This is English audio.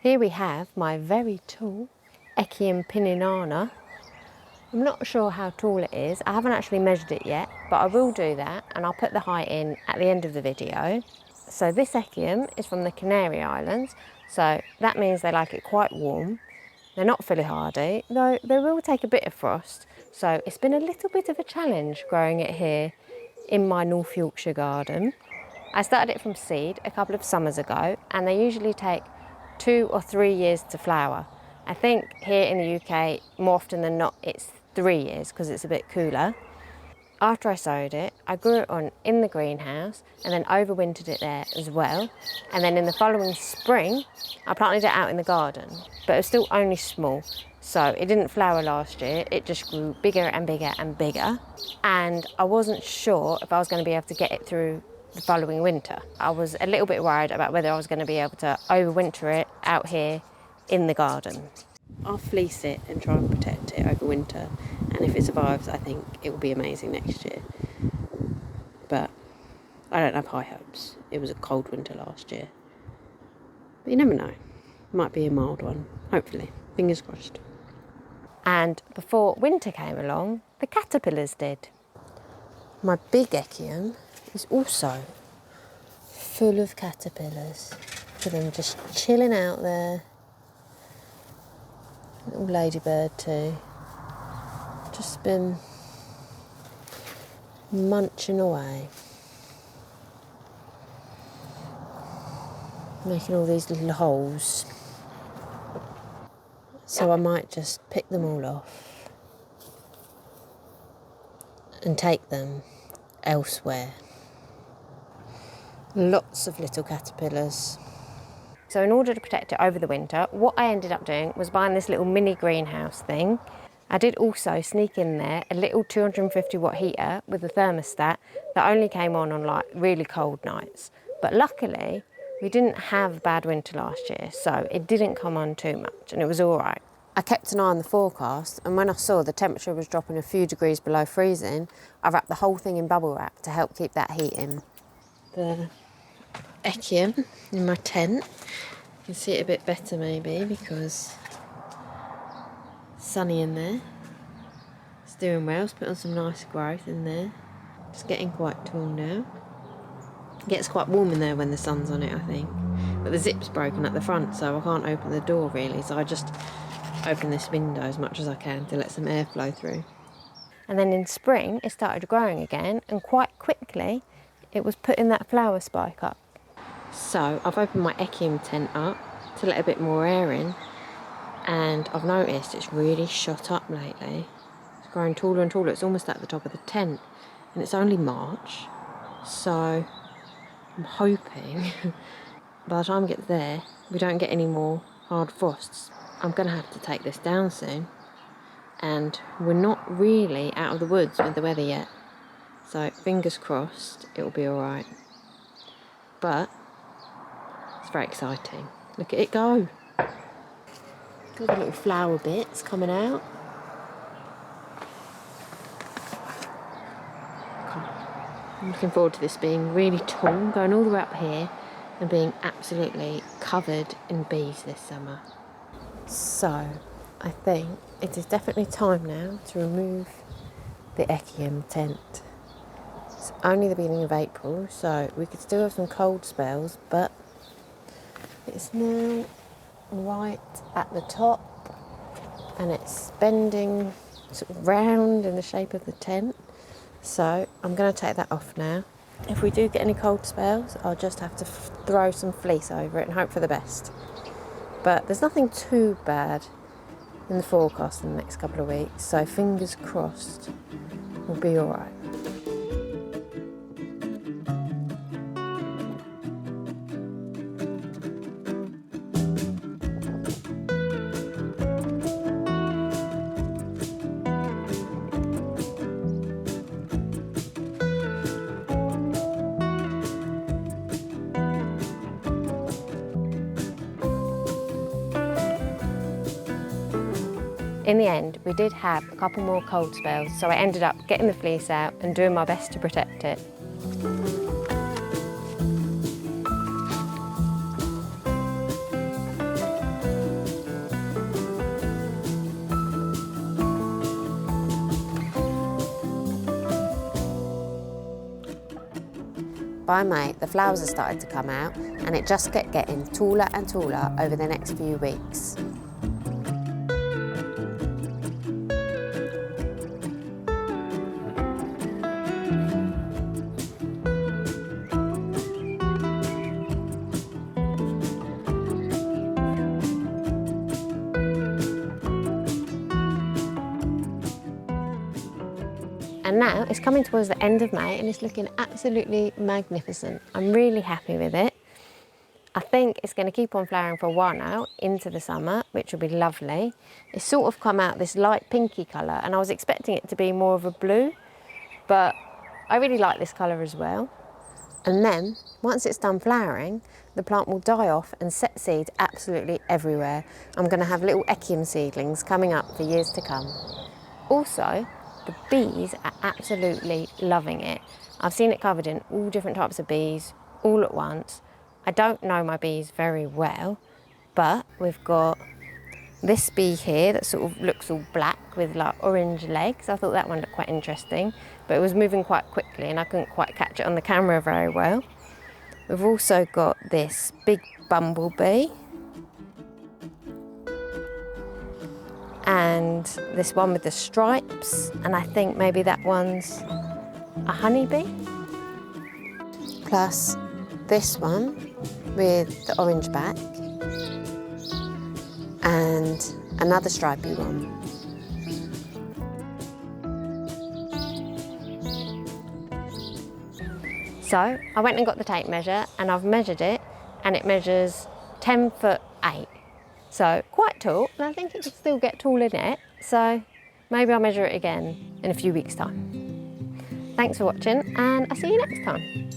Here we have my very tall Echium pininana. I'm not sure how tall it is. I haven't actually measured it yet, but I will do that and I'll put the height in at the end of the video. So this Echium is from the Canary Islands, so that means they like it quite warm. They're not fully hardy, though they will take a bit of frost, so it's been a little bit of a challenge growing it here in my North Yorkshire garden. I started it from seed a couple of summers ago, and they usually take 2 or 3 years to flower. I think here in the UK, more often than not, it's 3 years because it's a bit cooler. After I sowed it, I grew it on in the greenhouse and then overwintered it there as well. And then in the following spring, I planted it out in the garden, but it was still only small. So it didn't flower last year, it just grew bigger and bigger and bigger. And I wasn't sure if I was going to be able to get it through the following winter. I was a little bit worried about whether I was going to be able to overwinter it out here in the garden. I'll fleece it and try and protect it over winter, and if it survives I think it will be amazing next year, but I don't have high hopes. It was a cold winter last year, but you never know, might be a mild one, hopefully, fingers crossed. And before winter came along, the caterpillars did. My big Echium is also full of caterpillars. Look at them just chilling out there. Little ladybird too. Just been munching away. Making all these little holes. So I might just pick them all off and take them elsewhere. Lots of little caterpillars. So in order to protect it over the winter, what I ended up doing was buying this little mini greenhouse thing. I did also sneak in there a little 250 watt heater with a thermostat that only came on like really cold nights. But luckily, we didn't have bad winter last year, so it didn't come on too much and it was all right. I kept an eye on the forecast, and when I saw the temperature was dropping a few degrees below freezing, I wrapped the whole thing in bubble wrap to help keep that heat in. The Echium in my tent. You can see it a bit better maybe because it's sunny in there. It's doing well, it's put on some nice growth in there. It's getting quite tall now. It gets quite warm in there when the sun's on it, I think. But the zip's broken at the front, so I can't open the door really, so I just open this window as much as I can to let some air flow through. And then in spring it started growing again, and quite quickly it was putting that flower spike up. So I've opened my Echium tent up to let a bit more air in, and I've noticed it's really shot up lately. It's growing taller and taller. It's almost at the top of the tent, and it's only March, so I'm hoping by the time I get there we don't get any more hard frosts. I'm going to have to take this down soon, and we're not really out of the woods with the weather yet, so fingers crossed it will be alright. But it's very exciting. Look at it go. Got the little flower bits coming out. I'm looking forward to this being really tall, going all the way up here and being absolutely covered in bees this summer. So I think it is definitely time now to remove the Echium tent. It's only the beginning of April, so we could still have some cold spells, but it's now right at the top and it's bending sort of round in the shape of the tent. So I'm going to take that off now. If we do get any cold spells, I'll just have to throw some fleece over it and hope for the best. But there's nothing too bad in the forecast in the next couple of weeks, so fingers crossed we'll be all right. In the end, we did have a couple more cold spells, so I ended up getting the fleece out and doing my best to protect it. by May, the flowers have started to come out and it just kept getting taller and taller over the next few weeks. And now it's coming towards the end of May and it's looking absolutely magnificent. I'm really happy with it. I think it's going to keep on flowering for a while now into the summer, which will be lovely. It's sort of come out this light pinky colour and I was expecting it to be more of a blue, but I really like this colour as well. And then once it's done flowering, the plant will die off and set seeds absolutely everywhere. I'm going to have little Echium seedlings coming up for years to come. Also, the bees are absolutely loving it. I've seen it covered in all different types of bees all at once. I don't know my bees very well, but we've got this bee here that sort of looks all black with like orange legs. I thought that one looked quite interesting, but it was moving quite quickly and I couldn't quite catch it on the camera very well. We've also got this big bumblebee and this one with the stripes, and I think maybe that one's a honeybee. Plus this one with the orange back and another stripy one. So I went and got the tape measure and I've measured it and it measures 10'8". So quite tall, and I think it could still get taller yet. So maybe I'll measure it again in a few weeks' time. Thanks for watching and I'll see you next time.